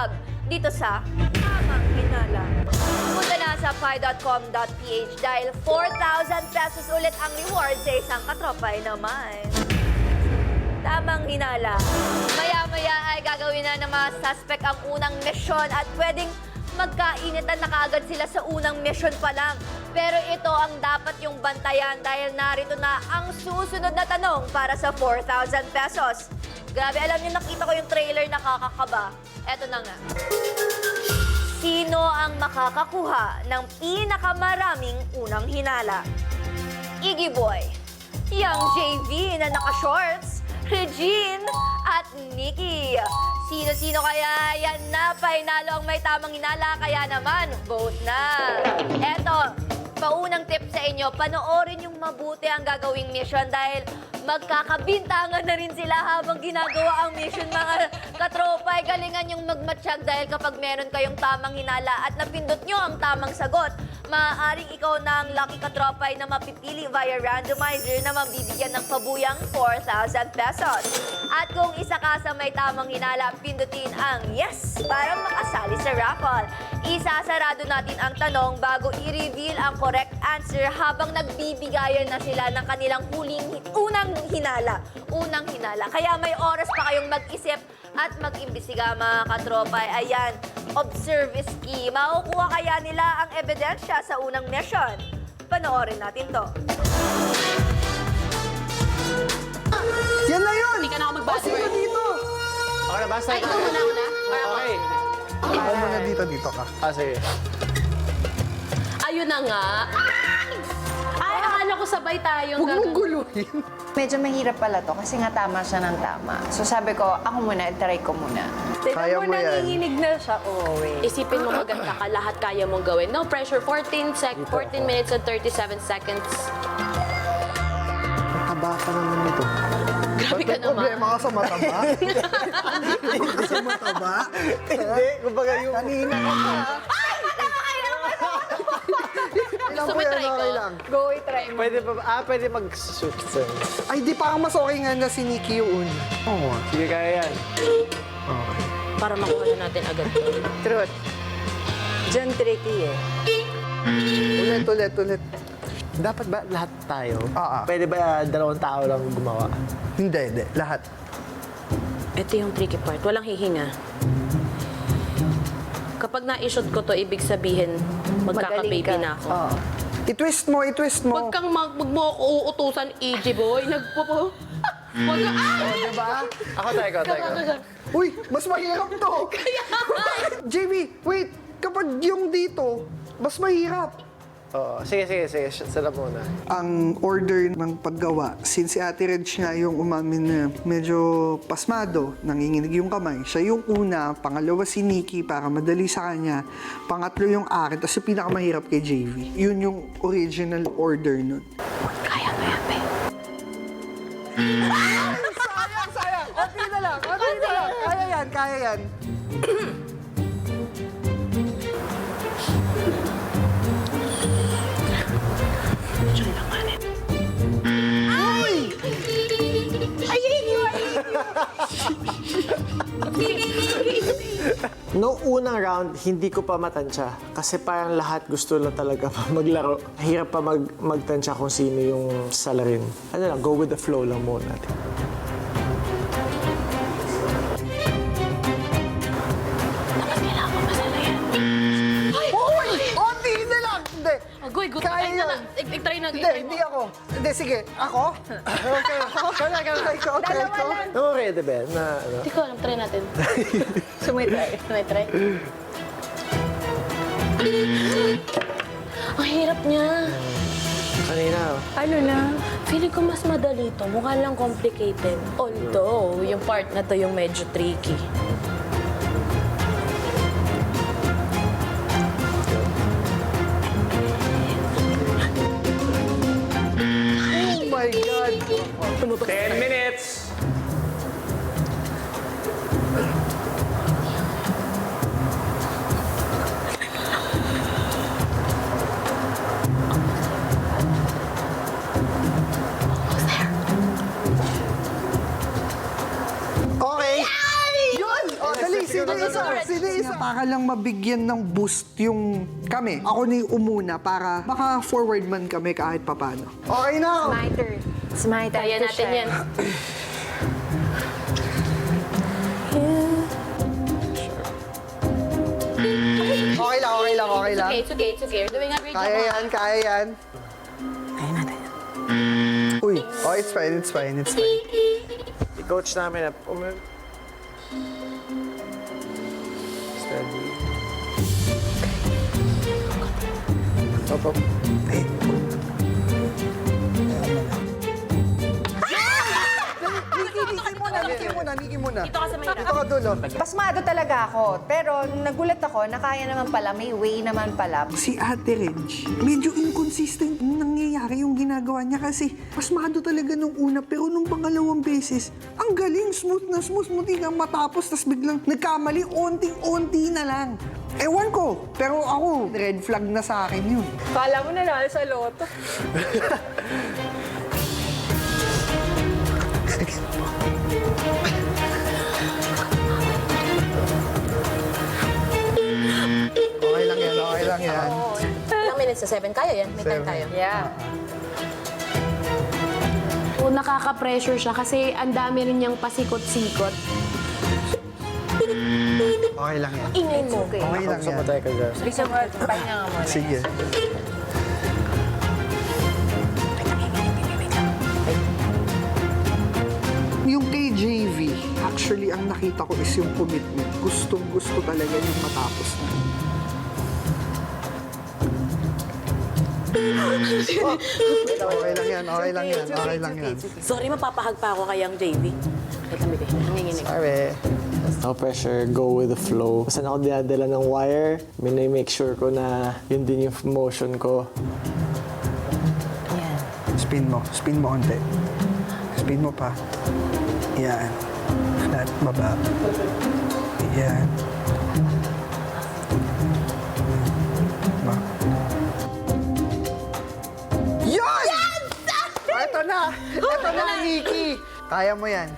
Huwag dito sa Tamang Hinala. Punta na sa pi.com.ph dahil 4,000 pesos ulit ang reward sa isang katropay naman. Tamang hinala. Maya-maya ay gagawin na ng mga suspect ang unang misyon at pwedeng magkainitan na kaagad sila sa unang mission pa lang. Pero ito ang dapat yung bantayan dahil narito na ang susunod na tanong para sa 4,000 pesos. Grabe, alam niyo, nakita ko yung trailer, nakakakaba. Eto na nga. Sino ang makakakuha ng pinakamaraming unang hinala? Iggy Boy, Young JV na naka-shorts, Regine at Nikki. Sino-sino kaya? Yan na, painalo ang may tamang hinala, kaya naman, vote na. Eto, paunang tip sa inyo, panoorin yung mabuti ang gagawing mission dahil magkakabintangan na rin sila habang ginagawa ang mission, mga katropay. Galingan yung magmatsyag dahil kapag meron kayong tamang hinala at napindot nyo ang tamang sagot, maaaring ikaw na ang lucky katropay na mapipili via randomizer na mabibigyan ng pabuyang 4,000 pesos. At kung isa ka sa may tamang hinala, pindutin ang yes para makasali sa raffle. Isasarado natin ang tanong bago i-reveal ang correct answer habang nagbibigayan na sila ng kanilang unang hinala. Unang hinala. Kaya may oras pa kayong mag-isip at mag-imbestiga, mga katropay. Ayan, observe is key. Makukuha kaya nila ang ebidensya sa unang mission? Panoorin natin to. Yan na yun! Hindi ka na ako mag-buzzword. Sino dito? Okay na, basta. Ay, ikaw muna. Okay. Ako muna dito ka. Ah, sige. Ayun na nga. Ay, akala ko sabay tayong Huwag mong guluhin. Medyo mahirap pala to kasi nga tama siya ng tama. So sabi ko, ako muna, try ko muna. Kaya mo yan. nanginginig na siya. Oh, wait. Isipin mo maganda ka, lahat kaya mong gawin. No pressure, 14 minutes and 37 seconds. Taba ka naman nito. Grabe ka May problema naman. ka sa mataba? Hindi sa mataba? Hindi, kumbaga yung... Kanina ka pa. Gusto mo try ko? Go, try mo. Pwede mag-shoot sir. Ay, di parang mas okay nga na si Nikki yung una. Oo. Sige, kaya yan. Para makuha na natin agad to. Truth. Diyan tricky eh. Ulit. Dapat ba lahat tayo? Oo. Pwede ba dalawang tao lang gumawa? Hindi. Lahat. Ito yung tricky part. Walang hihinga. Kapag na-shoot ko to, ibig sabihin, magkaka-baby na ako. Oo. I-twist mo. Huwag kang mag mo ako uutusan, EJ boy. Nagpo. Huwag ka. Diba? Ako, teko. Uy, mas mahirap to. JB, wait. Kapag yung dito, mas mahirap. Oo. Sige. Sarap muna. Ang order ng paggawa, since si Ate Reg nga yung umamin na medyo pasmado, nanginginig yung kamay, siya yung una, pangalawa si Nikki para madali sa kanya, pangatlo yung akin, tapos yung pinakamahirap kay JV. Yun yung original order nun. Kaya mo yan, be. Sayang! Konti na lang! Kaya yan! Noong unang round, hindi ko pa matansya. Kasi parang lahat gusto lang talaga pa maglaro. Hirap pa magtansya kung sino yung salarin. Ano lang, go with the flow lang muna natin. Dapat kailangan ko masala yan. Uy! Konti na lang! Hindi. Agoy, good Kaya try na yun. lang. I-try na. Hindi ako. Hindi, sige. Ako? Okay. Okay. Oo, ready ba? Na, ano? Hindi ko alam, try natin. Sumitry. Try. Ang hirap niya. Kanina, Ano na? Feeling ko mas madali to. Mukha lang complicated. Although, yung part na to yung medyo tricky. Oh my God! 10 minutes! Okay! Yun! Isa. Para lang mabigyan ng boost yung kami. Ako na yung umuna para maka-forward man kami kahit papano. Okay na. My turn. It's my turn Kaya to natin shine. yan. Okay lang. It's okay. You're doing a great job. Kaya yan. Uy, oh, it's fine. I-coach namin na steady. Up. Eh, Niki muna. Dito ka sa mahirap. Dito ka dulo. Pasmado talaga ako. Pero nagulat ako na kaya naman pala, may way naman pala. Si Ate Reg, medyo inconsistent nangyayari yung ginagawa niya kasi pasmado talaga nung una pero nung pangalawang beses, ang galing, smooth, muti kang matapos tas biglang nagkamali, onting-onti na lang. Ewan ko, pero ako, red flag na sa akin yun. Kala mo nanalo sa loto. Okay lang yan. Ilang minutes na? 7? Kaya yan? May time tayo. Yeah. O, nakaka-pressure siya kasi ang dami rin niyang pasikot-sikot. Okay lang yan. Ingay mo. Okay. Okay lang yan. Samatay ka dyan. Bisa mo, pahinga nga muna. Sige. Yung kay JV, actually, ang nakita ko is yung commitment. Gustong-gusto talaga yung matapos na. Okay lang yan. Sorry, mapapahag pa ako kayang JV. Wait lang, bigay. Nanginginig. Sorry. No pressure, go with the flow. Saan ako dinadala ng wire, minay-make sure ko na yun din yung motion ko. Yan. Spin mo konti. Spin mo pa. Yan. Flat, baba. Yan. Ba. Yun! Ito na, Nikki. Kaya mo yan.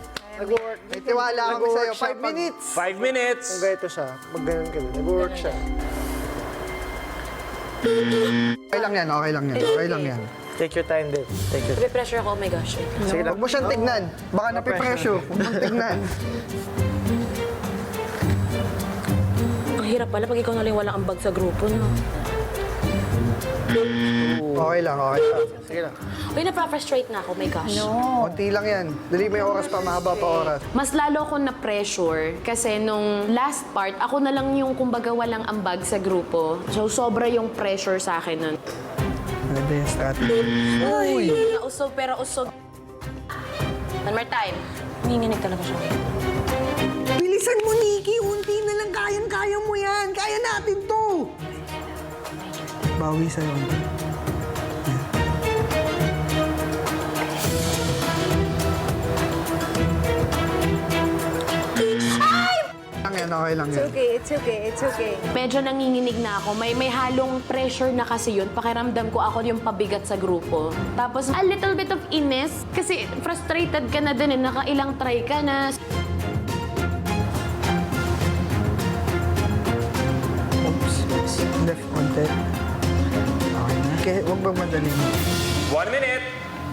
Nag-work. May tiwala kami sa'yo. 5 minutes. 5 minutes. Kung ganito siya, mag-ganon ka din. Nag-work siya. Okay lang yan. Take your time din. Take your time. Pressure ako, oh my gosh. Wait lang. Sige lang. Huwag mo siyang tignan. Baka napipresyo. Huwag mong tignan. Ang hirap pala pag ikaw nalang walang ambag sa grupo, no? Okay lang. Sige lang. Uy, napafrustrate na ako, my gosh. Konti lang yan. Dali, may oras pa. Mahaba pa oras. Mas lalo ako na-pressure kasi nung last part, ako na lang yung kumbaga walang ambag sa grupo. So, sobra yung pressure sa akin nun. Maganda yung strategy. Uy! Usog pero usog. One more time. Nanginginig talaga siya. Bilisan mo, Nikki. Unti na lang. Kaya mo yan. Kaya natin to. Bawi sa'yo. Okay lang yan. It's okay. Medyo nanginginig na ako. May halong pressure na kasi yun. Pakiramdam ko ako yung pabigat sa grupo. Tapos a little bit of inis kasi frustrated ka na din eh. Nakailang try ka na. Oops. Left konti. Okay na. Okay, huwag bang madali mo. 1 minute.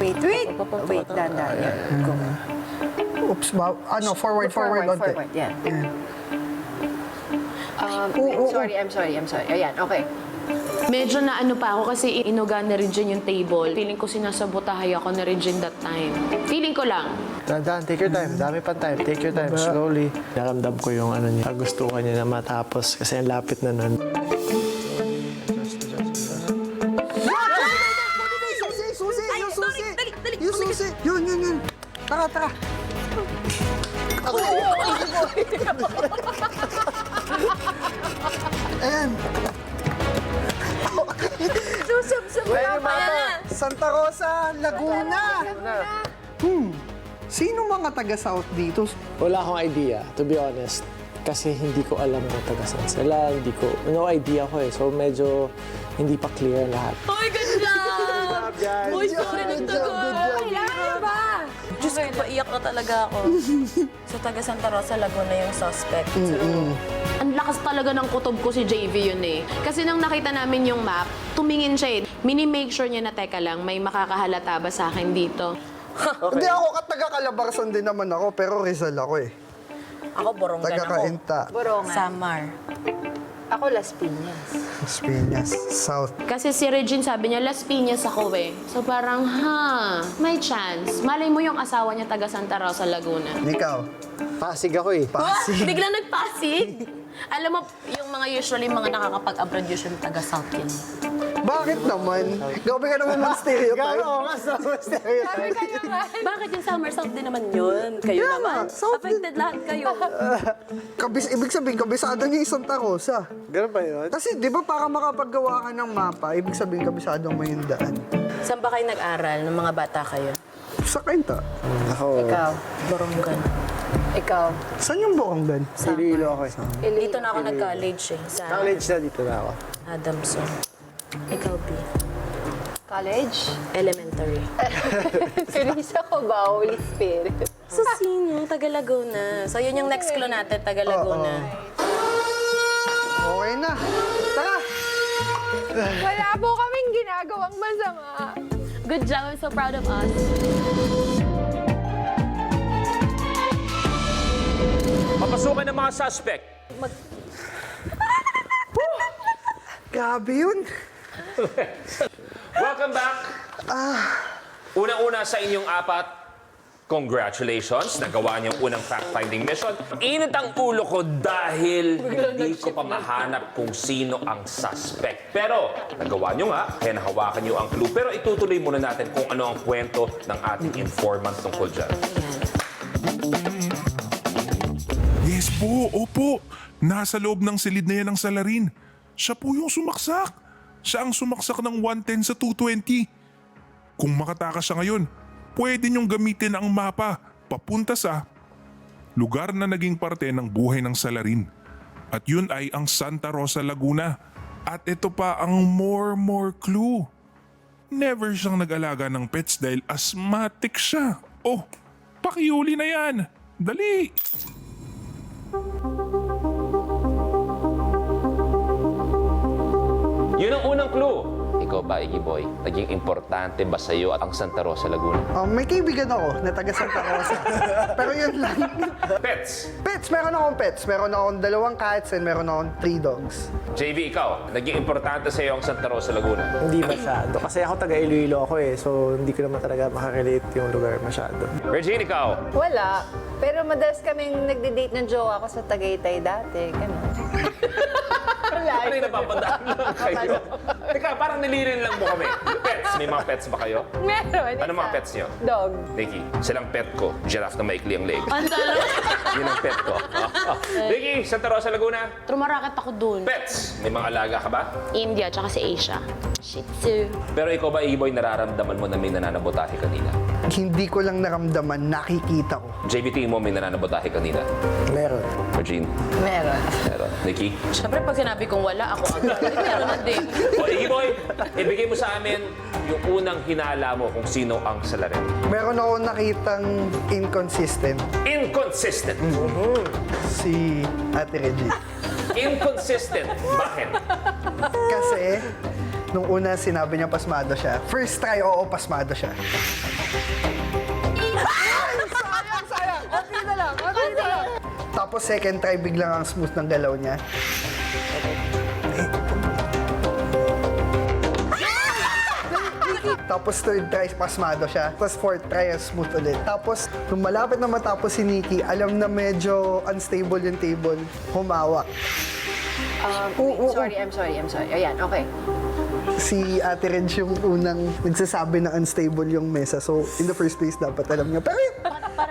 Wait, dandan. Go. Oops, forward konti. Yan. Yan. I'm sorry. Ayan, okay. Medyo na ano pa ako kasi inuga na rin dyan yung table. Feeling ko sinasabotahay ako na rin dyan that time. Feeling ko lang. Dahan, take your time. Dami pang time. Take your time. Slowly. Naramdam ko yung ano niya. Gusto niya na matapos kasi ang lapit na nun. Susi! Yun. Tara. Ayan. Santa Rosa, Laguna. Sino mga taga-South dito? Wala akong idea, to be honest. Kasi hindi ko alam kung taga saan sila. No idea ko eh. So medyo hindi pa clear ang lahat. Ay, good job! guys. Boy, sorry, nagtagal. Diyos ko, paiyak na talaga ako. Sa taga Santa Rosa, Laguna yung suspect. Ang lakas talaga ng kutob ko si JV yun eh. Kasi nang nakita namin yung map, tumingin siya eh. Mini-make sure niya na, teka lang, may makakahalata ba sa akin dito? Hindi ako, taga-Calabarzon din naman ako, pero Rizal ako eh. Ako, Borongan ako. Taga-Cainta, Borongan. Samar. Ako, Las Piñas. Las Piñas, South. Kasi si Regine sabi niya, Las Piñas ako eh. So parang, may chance. Malay mo yung asawa niya taga Santa Rosa, Laguna. Ikaw, Pasig ako eh. Pasig. Biglang nagpasig. Alam mo, yung mga usually, mga nakakapag-abroad usually taga South yun. Bakit naman? Gabi ka naman ng stereotype. Bakit yung summer South din naman yun? Kayo Yeah, naman? South Affected lahat kayo. Ibig sabihin, kabisado niya yung Santa Rosa. Ganun ba yun? Kasi di ba para makapaggawa ka ng mapa, ibig sabihin kabisado mo yung daan. Saan ba kayo nag-aral nung mga bata kayo? Sa Cainta. Ako, Ikaw. Borongan. Ikaw. Saan yung Borongan? Iloilo ako eh. Dito na ako nag-college eh. Sa College na dito na ako. Adamson. Ikaw, B. College? Elementary. Teresa ko ba? Holy Spirit. Sa sino? Taga Laguna. So, yun yung next clue natin, taga Laguna. Okay na. Tara! Wala po kaming ginagawang masama. Good job. I'm so proud of us. Papasukan ng mga suspect. Grabe yun. Welcome back. Unang-una sa inyong apat, congratulations. Nagawa niyong unang fact-finding mission. Init ang ulo ko dahil hindi ko pa mahanap kung sino ang suspect. Pero nagawa niyo nga, kaya nahawakan niyo ang clue. Pero itutuloy muna natin kung ano ang kwento ng ating informant tungkol dyan. Yes po, opo. Nasa loob ng silid na yan ng salarin. Siya po yung sumaksak. Siya ang sumaksak ng 110 sa 220. Kung makatakas siya ngayon, pwede niyong gamitin ang mapa papunta sa lugar na naging parte ng buhay ng salarin. At yun ay ang Santa Rosa, Laguna. At ito pa ang more clue. Never siyang nag-alaga ng pets dahil asthmatic siya. Oh, pakiuli na yan. Dali! Yun ang unang clue. Ikaw ba, Iggy Boy? Naging importante ba sa'yo at ang Santa Rosa, Laguna? May kaibigan ako na taga Santa Rosa. Pero yun lang. Pets. Pets, meron akong pets. Meron akong 2 cats and meron akong 3 dogs. JV, ikaw, naging importante sa'yo ang Santa Rosa, Laguna. Hindi masyado. Kasi ako taga Iloilo ako eh. So hindi ko naman talaga makarelate yung lugar masyado. Regine, ikaw. Wala. Pero madalas kaming nagde-date ng jowa ko sa Tagaytay dati. Ganun. Ano yung napapadaan lang kayo? Teka, parang nilirin lang mo kami. Pets, may mga pets ba kayo? Meron. Ano mga pets niyo? Dog. Nikki, silang pet ko. Giraffe na maikli ang leg. Ang dalo. Yun ang pet ko. Nikki, Santa Rosa, Laguna. Trumarakit ako dun. Pets, may mga alaga ka ba? India, tsaka si Asia. Shih Tzu. Pero ikaw ba, Iggy Boy, nararamdaman mo na may nananabotahe kanina? Hindi ko lang naramdaman, nakikita ko. JVT mo may nananabotahe kanina? Meron. Regine? Meron. Meron. Nikki? Siyempre, pag sinabi kong wala, ako agad. Meron na din. O, Iggy Boy, ibigay mo sa amin yung unang hinala mo kung sino ang salarin. Meron ako nakitang inconsistent. Inconsistent. Si Ate Reggie. Inconsistent. Bakit? Kasi, nung una sinabi niya pasmado siya, first try, oo, pasmado siya. Sayang! Okay na lang. Tapos second try, biglang ang smooth ng galaw niya. Tapos third try, pasmado siya. Tapos fourth try, smooth ulit. Tapos, nung malapit na matapos si Nikki, alam na medyo unstable yung table, humawak. I'm sorry. Ayan, okay. Si Ate Reg yung unang nagsasabi na unstable yung mesa. So, in the first place, dapat alam niya. Pero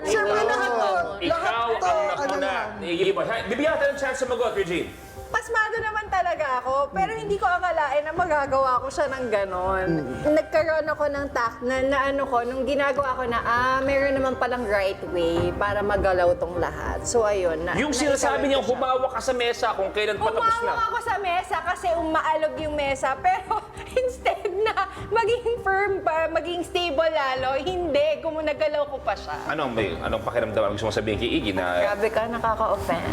siyempre lahat to. Ikaw ang ano nakuna. lang. Iggy Boy. Bibigyan natin ng chance sumagot, Regine. pasmado naman talaga ako, pero hindi ko akalain na magagawa ko siya ng ganon. Nagkaroon ako ng tact na ano ko, nung ginagawa ko na, meron naman palang right way para magalaw tong lahat. So, ayun. Yung sinasabi niyang humawak ka sa mesa kung kailan pa tapos Humawak na. ako sa mesa kasi umaalog yung mesa, pero instead na maging firm pa, maging stable lalo, hindi, nagalaw ko pa siya. Anong pakiramdam ang gusto mo sabihin kay Iggy na... Grabe ka, nakaka-offend.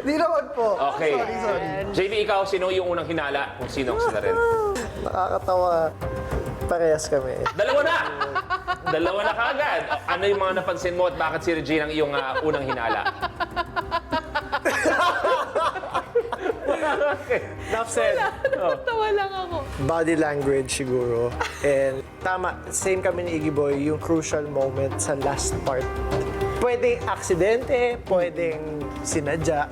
Di naman po. Okay. Sorry. JV, ikaw, sino yung unang hinala kung sino ang sila rin? Nakakatawa. Parehas kami. Dalawa na! Dalawa na kaagad. Ano yung mga napansin mo at bakit si Regine ang iyong unang hinala? Enough said. Tawa lang ako. Body language siguro. And tama, same kami ni Iggy Boy, yung crucial moment sa last part. Pwedeng aksidente, pwedeng sinadya.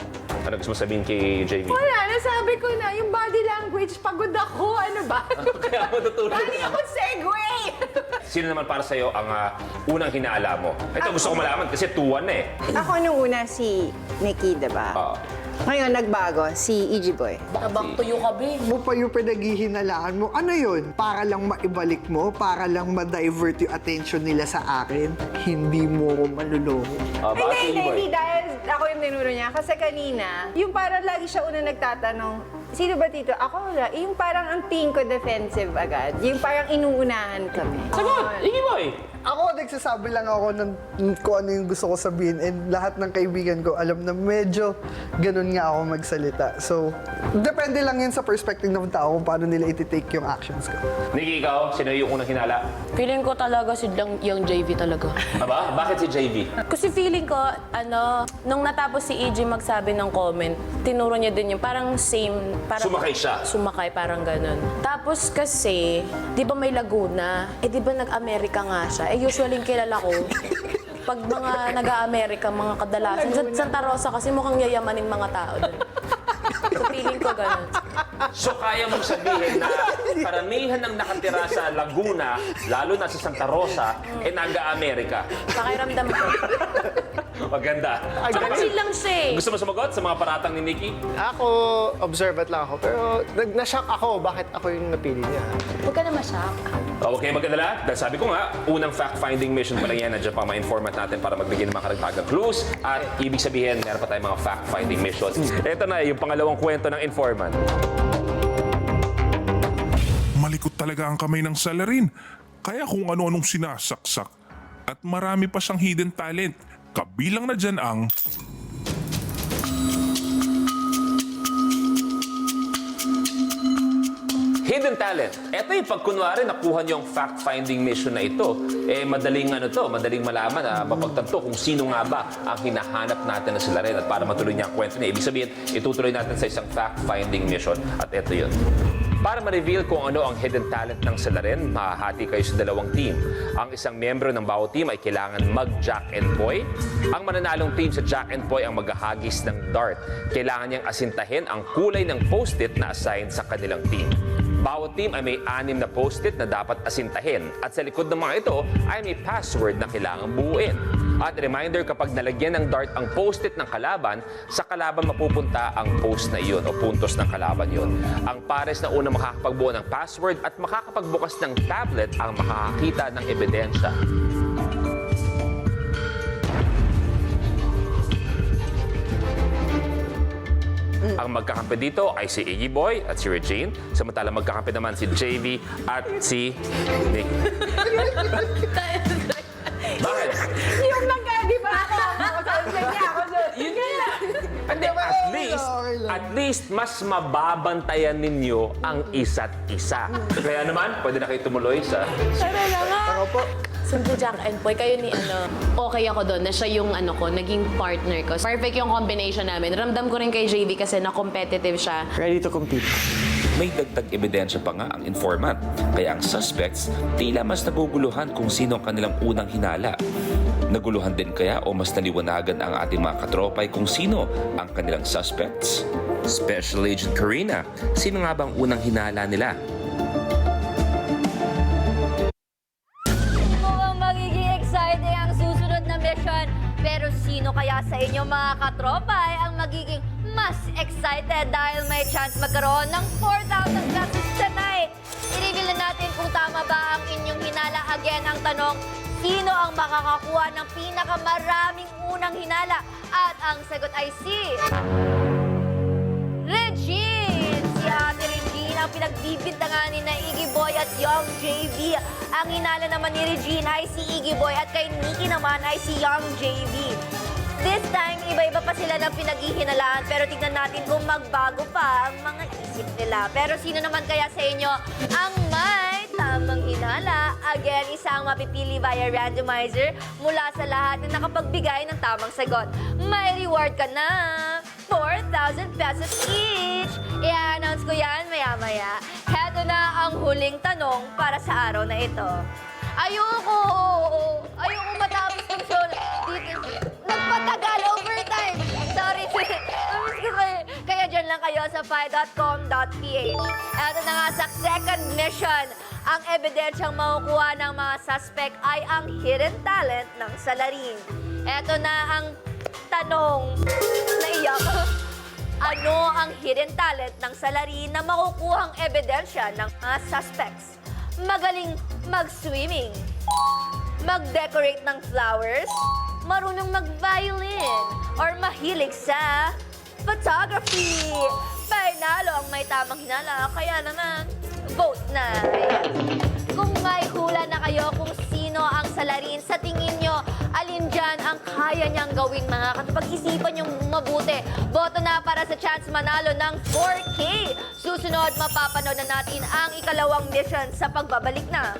Ano gusto mo sabihin kay JV? Wala, nasabi ko na, yung body language, pagod ako, ano ba? Kaya matutulog Lagi ka. ako segue! Sino naman para sa'yo ang unang hinala mo? Ito gusto ko malaman kasi 2-1 na eh. Ako nung una si Nikki, diba? Oo. Ngayon, nagbago, si Iggy Boy. Back to you ka, be. Mo pa yung pinaghihinalaan mo. Ano yun? Para lang maibalik mo? Para lang ma-divert yung attention nila sa akin? Hindi mo ko maluloko. Bakit si Iggy Boy? Hindi, dahil ako yung tinuro niya. Kasi kanina, yung parang lagi siya una nagtatanong, sino ba dito? Ako wala. Yung parang ang tingin ko defensive agad. Yung parang inuunahan kami. Sagot! Iggy Boy! Ako, nagsasabi lang ako ng kung ano yung gusto ko sabihin and lahat ng kaibigan ko alam na medyo ganun nga ako magsalita. So, depende lang yun sa perspective ng tao kung paano nila iti-take yung actions ko. Nikki, ikaw, sino yung unang hinala? Feeling ko talaga si yung JV talaga. Aba, bakit si JV? Kasi feeling ko, nung natapos si EG magsabi ng comment, tinuro niya din yung parang same. Parang, Sumakay siya. Sumakay, parang ganun. Tapos kasi, di ba may Laguna? Di ba nag-Amerika nga siya? Usually kilala ko, pag mga nag-Amerika, mga kadalasan, sa Santa Rosa kasi mukhang yayamanin mga tao doon. So feeling ko ganun. So kaya mong sabihin na karamihan ng nakatira sa Laguna, lalo na sa Santa Rosa, naga-Amerika. Pakiramdam ko. Maganda. Tsaka chill lang siya eh. Gusto mo sumagot sa mga paratang ni Nikki? Ako, observant lang ako, pero na-shock ako bakit ako yung napili niya. Huwag ka na ma-shock. Okay, magdadala. Dahil sabi ko nga, unang fact-finding mission pa lang yan. Nandiyan pa mga informant natin para magbigay ng mga karagdagang clues. At ibig sabihin, meron pa tayong mga fact-finding missions. Ito na, yung pangalawang kwento ng informant. Malikot talaga ang kamay ng salarin. Kaya kung ano-anong sinasaksak. At marami pa siyang hidden talent. Kabilang na dyan ang... Hidden talent. Ito yung pag kunwari nakuha niyo ang fact-finding mission na ito, madaling malaman na mapagtanto kung sino nga ba ang hinahanap natin na sila rin. At para matuloy niya ang kwento niya, ibig sabihin, itutuloy natin sa isang fact-finding mission. At ito yun. Para ma-reveal kung ano ang hidden talent ng salarin, mahahati kayo sa dalawang team. Ang isang miyembro ng bawat team ay kailangan mag-Jack and Poy. Ang mananalong team sa Jack and Poy ang maghahagis ng dart. Kailangan niyang asintahin ang kulay ng post-it na assigned sa kanilang team. Bawat team ay may 6 na post-it na dapat asintahin at sa likod ng mga ito ay may password na kailangang buuin. At reminder, kapag nalagyan ng dart ang post-it ng kalaban, sa kalaban mapupunta ang post na iyon o puntos ng kalaban iyon. Ang pares na unang makakapagbuo ng password at makakapagbukas ng tablet ang makakakita ng ebidensya. Ang magkakampi dito ay si Iggy Boy at si Regine. Samantala magkakampi naman si JV at si Nick. Bakit? Yung di ba ako sabi niya ako doon. Yun nga. Hindi, at least mas mababantayan ninyo ang isa't isa. Kaya naman, pwede na kayo tumuloy sa... Tara na nga. Ako po, Siyempre, Jack and Poy, kayo ni okay ako doon na siya yung naging partner ko. Perfect yung combination namin. Ramdam ko rin kay JV kasi na-competitive siya. Ready to compete. May dagdag ebidensya pa nga ang informant. Kaya ang suspects, tila mas naguguluhan kung sino ang kanilang unang hinala. Naguluhan din kaya o mas naliwanagan ang ating mga katropay kung sino ang kanilang suspects? Special Agent Karina, sino nga bang unang hinala nila? Mukhang magiging exciting ang susunod na mission. Pero sino kaya sa inyo mga katropa ay ang magiging mas excited dahil may chance magkaroon ng 4,000 pesos tonight. I-reveal na natin kung tama ba ang inyong hinala. Again, ang tanong, sino ang makakakuha ng pinakamaraming unang hinala? At ang sagot ay si Regine! Si Ate Regine ang pinagbibintangan ni na Iggy Boy at Young JV. Ang hinala naman ni Regine ay si Iggy Boy at kay Nikki naman ay si Young JV. This time, iba-iba pa sila ng pinaghihinalaan pero tignan natin kung magbago pa ang mga isip nila. Pero sino naman kaya sa inyo ang may tamang hinala? Again, isa ang mapipili via randomizer mula sa lahat na nakapagbigay ng tamang sagot. May reward ka na 4,000 pesos each. I-announce ko yan maya-maya. Heto na ang huling tanong para sa araw na ito. Ayoko matapos ng show. Dito, nagpatagal overtime. Sorry, namiss ko kayo. Kaya dyan lang kayo sa fi.com.ph. Eto na nga sa second mission. Ang ebidensyang makukuha ng mga suspect ay ang hidden talent ng salarin. Eto na ang tanong. Naiyak. Ano ang hidden talent ng salarin na makukuhang ebidensya ng mga suspects? Magaling mag-swimming, mag-decorate ng flowers, marunong mag-violin, or mahilig sa photography. Panalo ang may tamang hinala, kaya naman, vote na. Kung may hula na kayo kung sino ang salarin, sa tingin nyo, alin dyan ang kaya niyang gawin mga katapag-isipan niyong mabuti. Boto na para sa chance manalo ng 4K. Susunod, mapapanood na natin ang ikalawang mission sa pagbabalik na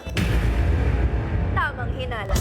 Tamang Hinala.